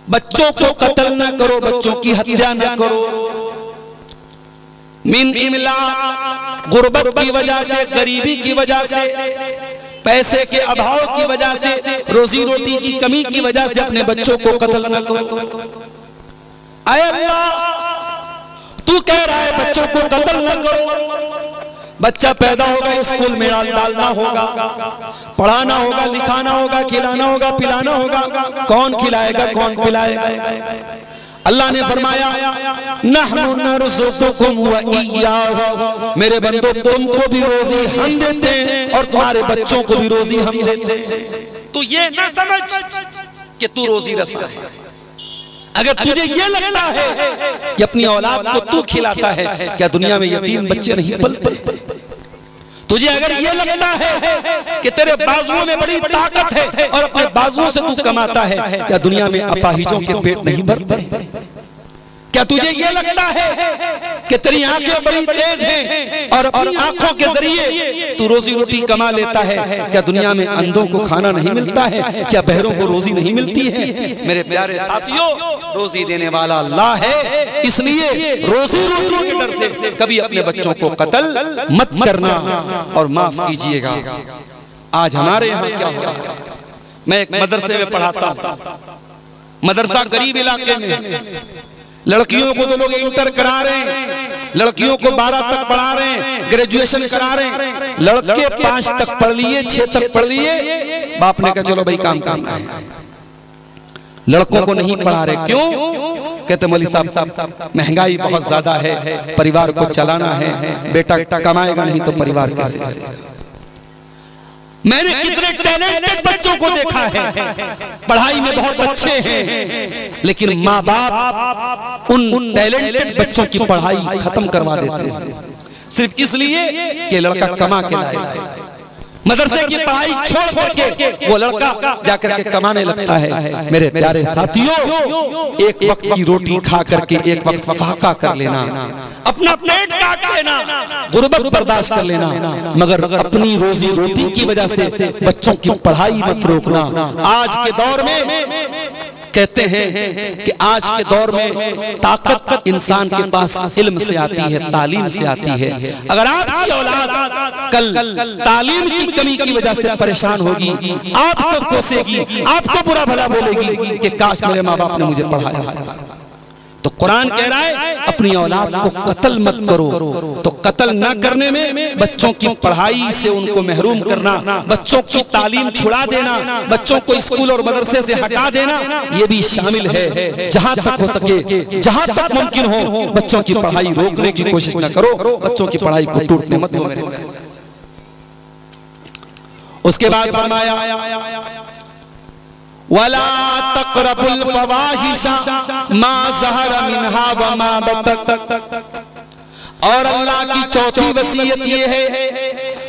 बच्चों को कत्ल न करो, बच्चों की हत्या न करो। मिन इमलाक़, गुर्बत की वजह से, गरीबी की वजह से, पैसे के अभाव की वजह से, रोजी रोटी की कमी की वजह से अपने बच्चों को कत्ल न करो। आए अल्लाह, तू कह रहा है बच्चों को कत्ल न करो। बच्चा पैदा होगा, स्कूल में डालना होगा, पढ़ाना होगा, लिखाना होगा, खिलाना होगा, पिलाना होगा। कौन खिलाएगा, कौन पिलाएगा? अल्लाह ने फरमाया, नहनु नरज़ुकुकुम व इय्याहुम, मेरे बंदो तुमको भी रोजी हम देते हैं और तुम्हारे बच्चों को भी रोजी हम देते हैं। तू ये ना समझ कि तू रोजी रसा है। अगर तुझे ये लगता है कि अपनी औलाद को तू खिलाता है, क्या दुनिया में यतीम बच्चे नहीं पलते? तुझे अगर ये लगता है कि तेरे बाजुओं में बड़ी ताकत है और अपने बाजुओं से तू कमाता है, क्या दुनिया में अपाहिजों के पेट नहीं भरते? क्या तुझे ये लगता है कि तेरी आंखें बड़ी तेज हैं और अपनी आंखों के जरिए तू रोजी रोटी कमा लेता है, क्या दुनिया में अंधों को खाना नहीं मिलता है? क्या बहरों को रोजी नहीं मिलती है? मेरे प्यारे साथियों, रोजी देने वाला अल्लाह है, इसलिए रोजी रोटी के डर से कभी अपने बच्चों को कत्ल मत करना और माफ कीजिएगा। आज हमारे यहाँ क्या हो रहा है, मैं एक मदरसे में पढ़ाता हूँ, मदरसा गरीब इलाके में, लड़कियों को तो लोग इंटर करा रहे हैं, लड़कियों को 12 तक पढ़ा रहे हैं, ग्रेजुएशन करा रहे हैं। लड़के 5 तक पढ़ लिए, 6 तक पढ़ लिए, बाप ने कहा चलो भाई काम करना है। लड़कों को नहीं पढ़ा रहे, क्यों? कहते मौलवी साहब महंगाई बहुत ज्यादा है, परिवार को चलाना है, बेटा कमाएगा नहीं तो परिवार कैसे चलेगा। मैंने कितने टैलेंटेड बच्चों को देखा है, पढ़ाई में बहुत अच्छे हैं, लेकिन माँ बाप उन टैलेंटेड बच्चों की पढ़ाई खत्म करवा देते हैं सिर्फ इसलिए कि लड़का कमा के लाए। मदरसे की पढ़ाई छोड़ करके वो लड़का जाकर के कमाने लगता है। मेरे प्यारे साथियों, एक वक्त की रोटी खा करके एक वक्त फाका कर लेना, अपना पेट काट लेना, गुर्बत बर्दाश्त कर लेना, मगर अपनी रोजी रोटी की वजह से बच्चों की पढ़ाई मत रोकना। आज के दौर में कहते हैं कि आज के दौर में ताकत इंसान के पास इल्म से आती है, तालीम से आती है। अगर आपकी औलाद कल तालीम की कमी की वजह से परेशान होगी, आपको कोसेगी, आपको बुरा भला बोलेगी कि काश मेरे माँ बाप ने मुझे पढ़ाया होता। तो कुरान कह रहा है अपनी औलाद को कत्ल मत करो। तो कत्ल न करने में बच्चों की पढ़ाई से उनको महरूम करना, बच्चों की तालीम छुड़ा देना, बच्चों को स्कूल और मदरसे से हटा देना, ये भी शामिल है। जहां तक हो सके, जहां तक मुमकिन हो, बच्चों की पढ़ाई रोकने की कोशिश न करो, बच्चों की पढ़ाई को टूटने मत दो मेरे प्यारे। उसके बाद फरमाया वला तक़रबुल फ़वाहिशा मा ज़हरा मिन्हा व मा बतन। और अल्लाह की चौथी वसीयत ये है,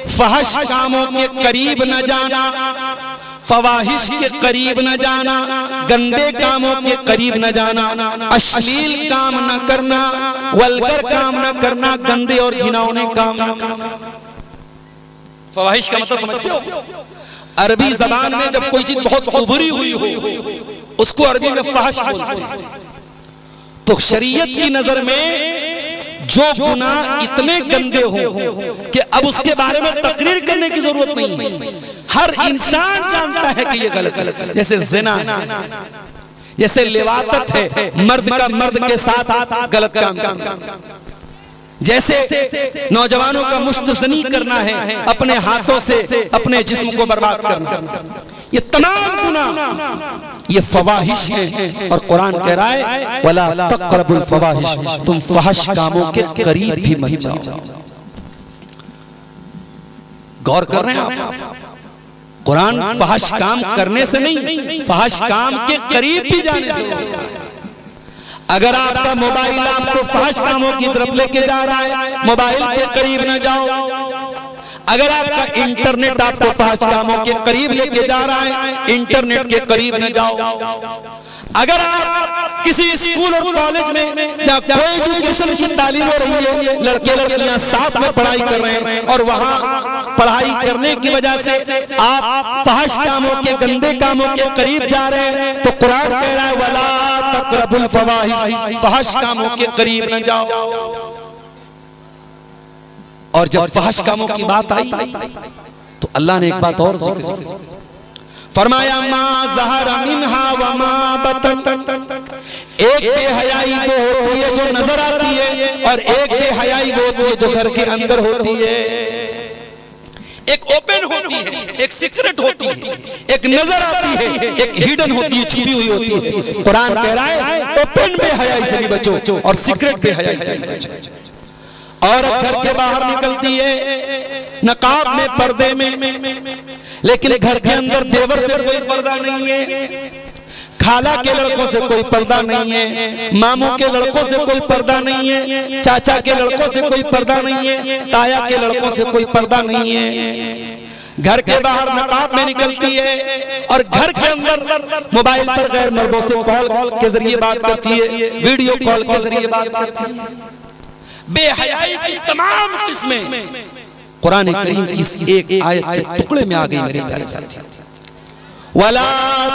फहश कामों के करीब न जाना, फवाहिश के करीब न जाना, गंदे कामों के करीब न जाना, अश्लील काम न करना, वल्गर काम न करना, गंदे और घिनौने काम न करना। फवाहिश का मतलब समझते हो? अरबी जबान में जब कोई चीज बहुत उभरी हुई हो उसको अरबी में फहश बोलते हैं। तो शरीयत की नजर में जो गुनाह इतने गंदे हो कि अब उसके बारे में तकरीर करने की जरूरत नहीं है, हर इंसान जानता है कि ये गलत है। जैसे ज़िना है, जैसे लिवातत है, मर्द का मर्द के साथ गलत काम करना, जैसे नौजवानों का मुस्तज़नी करना है, अपने हाथों से अपने जिस्म को बर्बाद करना, ये तमाम गुनाह ये फवाहिश है। और कुरान कह रहा है वला तक़रबुल फ़वाहिश, तुम फहश कामों के करीब भी मत जाओ। गौर कर रहे हैं आप? कुरान फहश काम करने से नहीं, फहश काम के करीब भी जाने से। अगर आपका मोबाइल आपको फहश कामों की तरफ लेके जा रहा है, मोबाइल के करीब न जाओ। अगर आपका इंटरनेट आपको फहश कामों के करीब लेके जा रहा है, इंटरनेट के करीब न जाओ। अगर आप किसी स्कूल और कॉलेज में जहाँ कोई एजुकेशन की तालीम हो रही है, लड़के लड़कियां साथ में पढ़ाई कर रहे हैं और वहाँ पढ़ाई करने की वजह से आप फहश कामों के गंदे कामों के करीब जा रहे हैं, तो कुरान कह रहा है वला तक़रबुल फ़वाहिश, फहश कामों के करीब न जाओ। और जब फहश कामों की बात आई तो अल्लाह ने एक बात और जिक्र की, फरमाया मा ज़हरा मिन्हा व मा बतन। एक बेहयाई वो होती है जो नजर आती है, और एक बेहयाई वो होती है जो घर के अंदर होती है। एक ओपन होती है, एक सीक्रेट होती है, एक नजर आती है, एक हिडन होती है, छुपी हुई होती है। कुरान कह रहा है ओपन बेहयाई से भी बचो और सीक्रेट बेहयाई से भी बचो। औरत घर के बाहर निकलती है नकाब में, पर्दे में, लेकिन घर के अंदर देवर से कोई पर्दा नहीं है, खाला के लड़कों से कोई पर्दा नहीं है, मामू के लड़कों से कोई पर्दा नहीं है, चाचा के लड़कों से कोई पर्दा नहीं है, ताया के लड़कों से कोई पर्दा नहीं है। घर के बाहर नकाब में निकलती है और घर के अंदर मोबाइल पर गैर मर्दों से कॉल के जरिए बात करती है, वीडियो कॉल के जरिए बात करती है। बेहयाई की तमाम किस्में कुरान करीम की इस एक आयत के टुकड़े में आ गई मेरे प्यारे साथी। वला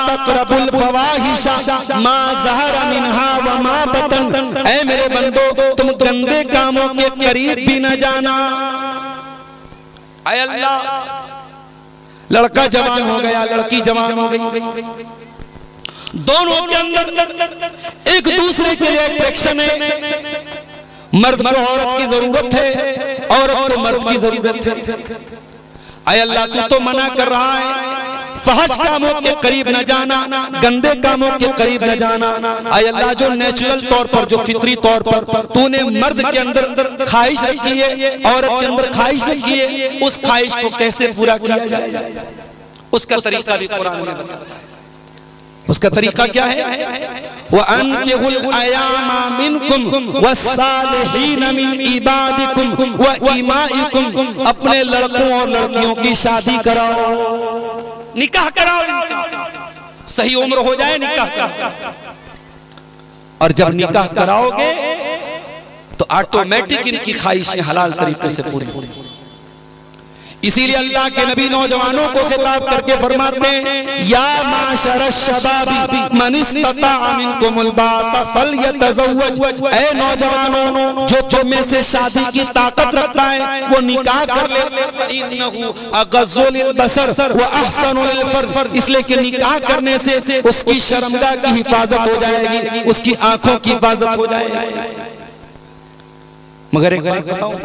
तक़रबुल फ़वाहिशा मा ज़हरा मिन्हा व मा बतन। ऐ मेरे बंदो, तुम गंदे कामों के करीब भी न जाना। ऐ अल्लाह, लड़का जवान हो गया, लड़की जवान हो गई, दोनों के अंदर एक दूसरे के लिए अट्रैक्शन है। मर्द को औरत की जरूरत है, औरत को मर्द की जरूरत है। ऐ अल्लाह, तू तो मना कर रहा है फहश कामों के करीब न जाना, गंदे कामों के करीब न जाना। ऐ अल्लाह, जो नेचुरल तौर पर, जो फितरी तौर पर तूने मर्द के अंदर ख्वाहिश रखी है, औरत के अंदर ख्वाहिश रखी है, उस ख्वाहिश को कैसे पूरा किया जाए, उसका तरीका भी कुरान में बताया है। उसका तरीका क्या है? वअनकिहुल अयामा मिनकुम वस्सालिहीन मिन इबादिकुम व इमाइकुम। अपने लड़कों और लड़कियों की शादी कराओ, निकाह कराओ, सही उम्र हो जाए निकाह का। और जब निकाह कराओगे तो ऑटोमेटिक इनकी ख्वाहिशें हलाल तरीके से पूरी होंगी। इसीलिए अल्लाह के नबी नौजवानों को खिताब करके फरमाते हैं, या माशर शबाबी मन इस्तता मिनकुमुल बाता फलयतज़व्वज। ऐ नौजवानों, जो तुम में से शादी की ताकत रखता है वो निकाह कर ले, फइन्नहु अग़ज़्ज़ु लिलबसर व अहसनु लिलफर्ज। इसलिए कि निकाह करने से उसकी शर्मगाह की हिफाजत हो जाएगी, उसकी आंखों की हिफाजत हो जाएगी। मगर एक बात बताऊं,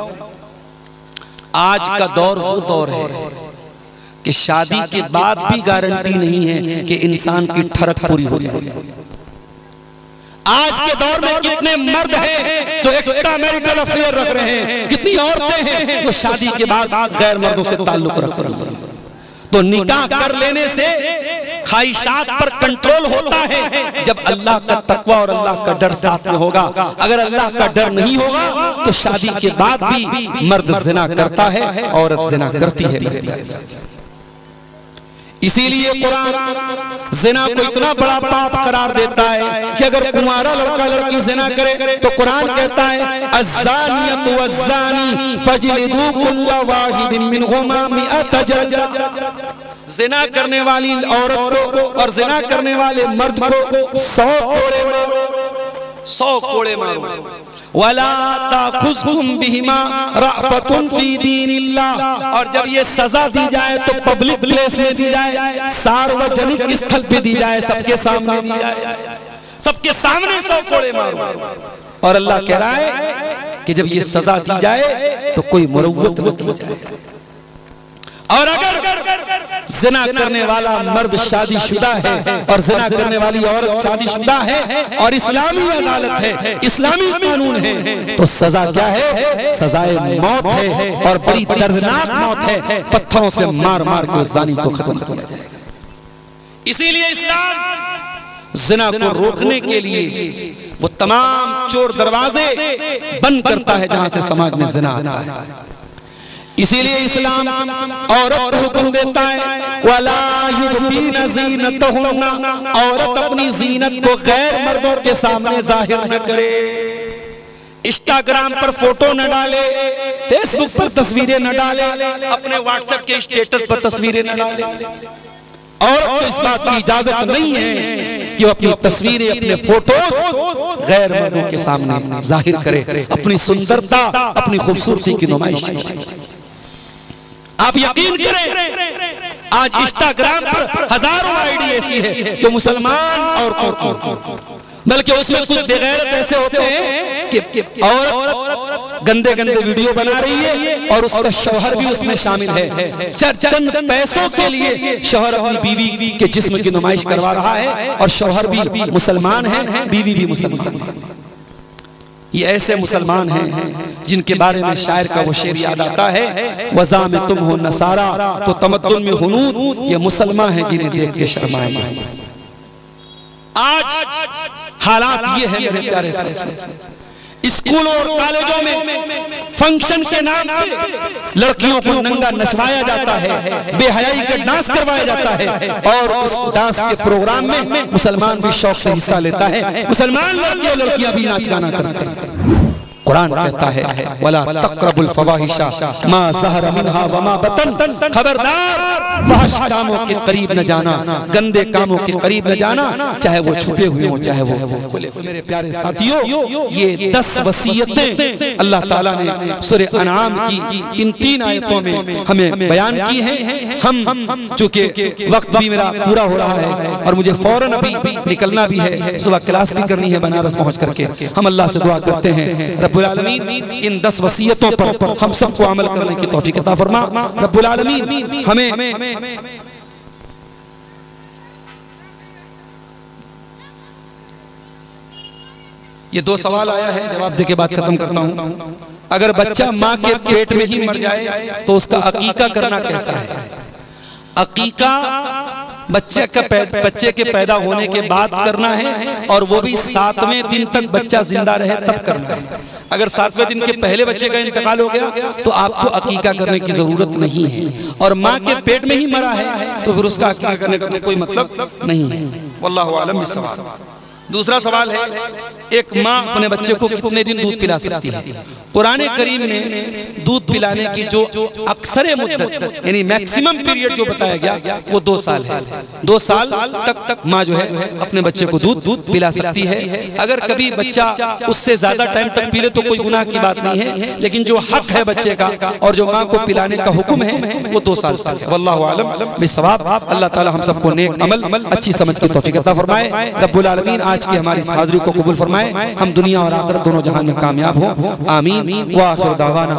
आज का दौर वो दौर है कि शादी के बाद भी गारंटी नहीं है कि इंसान की ठरक पूरी हो जाएगी। आज के दौर में कितने मर्द हैं जो एक्स्ट्रा मैरिटल अफेयर रख रहे हैं, कितनी औरतें हैं जो शादी के बाद गैर मर्दों से ताल्लुक रख रही हैं। तो निकाह कर लेने से ख्वाहिशात पर कंट्रोल होता है जब अल्लाह का तकवा और अल्लाह का डर साथ में होगा। अगर अल्लाह का डर नहीं होगा तो शादी के बाद भी मर्द जिना करता है, औरत जिना करती है मेरे प्यारे साथियों। इसीलिए कुरान जिना को इतना बड़ा पाप करार देता है कि अगर कुंवारा लड़का लड़की जिना करे तो कुरान कहता है अज़्ज़ानियतु वज़्ज़ानी फजलिदू कुल्ला वाहिदिन मिनहुमा मिअत जल्दा। जिना करने वाली औरत को और जिना करने वाले मर्द को 100 कोड़े मारो, 100 कोड़े मारो। वला ताखुज़हुम बिहिमा रअफ़तुन फी दीनिल्लाह। और जब ये सजा दी जाए तो पब्लिक प्लेस में दी जाए, सार्वजनिक स्थल पे दी जाए, सबके सामने दी जाए, सबके सामने 100 कोड़े मारो। और अल्लाह कह रहा है कि जब ये सजा दी जाए तो कोई मुरव्वत न की जाए। और अगर जिना करने वाला मर्द शादीशुदा है और जिना करने वाली औरत शादीशुदा है और इस्लामी अदालत है, इस्लामी कानून है, तो सजा क्या है? सजाए मौत है और बड़ी दर्दनाक मौत है। पत्थरों से मार मार के उस जानी को खत्म किया जाएगा। इसीलिए इस्लाम जिना को रोकने के लिए वो तमाम चोर दरवाजे बंद करता है जहां से समाज में जिना आता है। इसीलिए इस्लाम औरत को हुक्म देता है वला युबदीन ज़ीनतहुन्ना, औरत अपनी जीनत को गैर मर्दों के सामने जाहिर न करे। इंस्टाग्राम पर फोटो न डाले, फेसबुक पर तस्वीरें न डाले, अपने व्हाट्सएप के स्टेटस पर तस्वीरें न डाले। औरत को इस बात की इजाजत नहीं है कि वो अपनी तस्वीरें, अपने फोटोज गैर मर्दों के सामने जाहिर करे, अपनी सुंदरता, अपनी खूबसूरती की नुमाइश करे। आप यकीन करें आज इंस्टाग्राम पर हजारों आईडी ऐसी है जो मुसलमान औरतों की, बल्कि उसमें कुछ बेगैरत ऐसे होते हैं कि औरत गंदे गंदे वीडियो बना रही है और उसका शौहर भी उसमें शामिल है। चंद पैसों के लिए शौहर अपनी बीवी के जिस्म की नुमाइश करवा रहा है और शौहर भी मुसलमान है, बीवी भी मुसलमान है। ये ऐसे मुसलमान हैं जिनके बारे में शायर का वो शेर याद आता है वज़ा में तुम हो नसारा तो तमद्दुन में हुनूद। ये मुसलमान हैं जिन्हें देख के शर्माए। आज हालात ये है मेरे प्यारे साथियों, स्कूलों और कॉलेजों में फंक्शन के नाम पे लड़कियों को नंगा नचवाया जाता है, बेहयाई का डांस करवाया जाता है और उस डांस के प्रोग्राम में मुसलमान भी शौक से हिस्सा लेता है। मुसलमान लड़के और लड़कियां भी नाच गाना करते हैं। कुरान कहता है वला तक़रबुल फ़वाहिशा मा ज़हरा मिन्हा व मा बतन, खबरदार फहश कामों के करीब न जाना, गंदे कामों के करीब न जाना, चाहे वो छुपे हुए हो चाहे वो खुले। मेरे प्यारे साथियों, ये 10 वसीयतें अल्लाह ताला ने सूरह अनआम की इन 3 आयतों में हमें बयान की हैं। हम चूंकि वक्त भी मेरा पूरा हो रहा है और मुझे फौरन अभी निकलना भी है, सुबह क्लास भी करनी है बनारस पहुंच करके। हम अल्लाह से दुआ करते हैं रब्बुल आलमीन इन 10 वसीयतों पर हम सबको अमल करने की तौफीक अता फरमा। रब्बुल आलमीन हमें ये 2 सवाल आया है, जवाब दे के बात खत्म करता हूं। अगर बच्चा माँ के पेट में ही मर जाए तो उसका अकीका करना कैसा है? अकीका बच्चे के पैदा होने के बाद करना है और वो भी 7वें दिन तक बच्चा जिंदा रहे तब करना है। अगर 7वें दिन के पहले बच्चे का इंतकाल हो गया तो आपको अकीका करने की जरूरत नहीं है, और माँ के पेट में ही मरा है तो फिर उसका अकीका करने का तो कोई मतलब नहीं है। वल्लाहु आलम बिस्सवाब। दूसरा सवाल है, एक माँ अपने बच्चे को कितने दिन दूध पिला सकती है? कुरान करीम ने दूध पिलाने की जो अक्सर मुद्दत यानी मैक्सिमम पीरियड जो बताया गया वो 2 साल है। 2 साल तक माँ जो है अपने बच्चे को दूध पिला सकती है। अगर कभी बच्चा उससे ज्यादा टाइम तक पी ले तो कोई गुनाह की बात नहीं है, लेकिन जो हक है बच्चे का और जो माँ को पिलाने का हुक्म है वो 2 साल तक है। वल्लाहु आलम बिस्सवाब। अल्लाह ताला हम सबको नेक अमल, अच्छी समझ की तौफीक अता फरमाए। रब्बुल आलमीन आज की हमारी हाज़िरी को कबूल फरमाए, हम दुनिया और आखिरत दोनों जहान में कामयाब हो। आमीन। व आखिर दावाना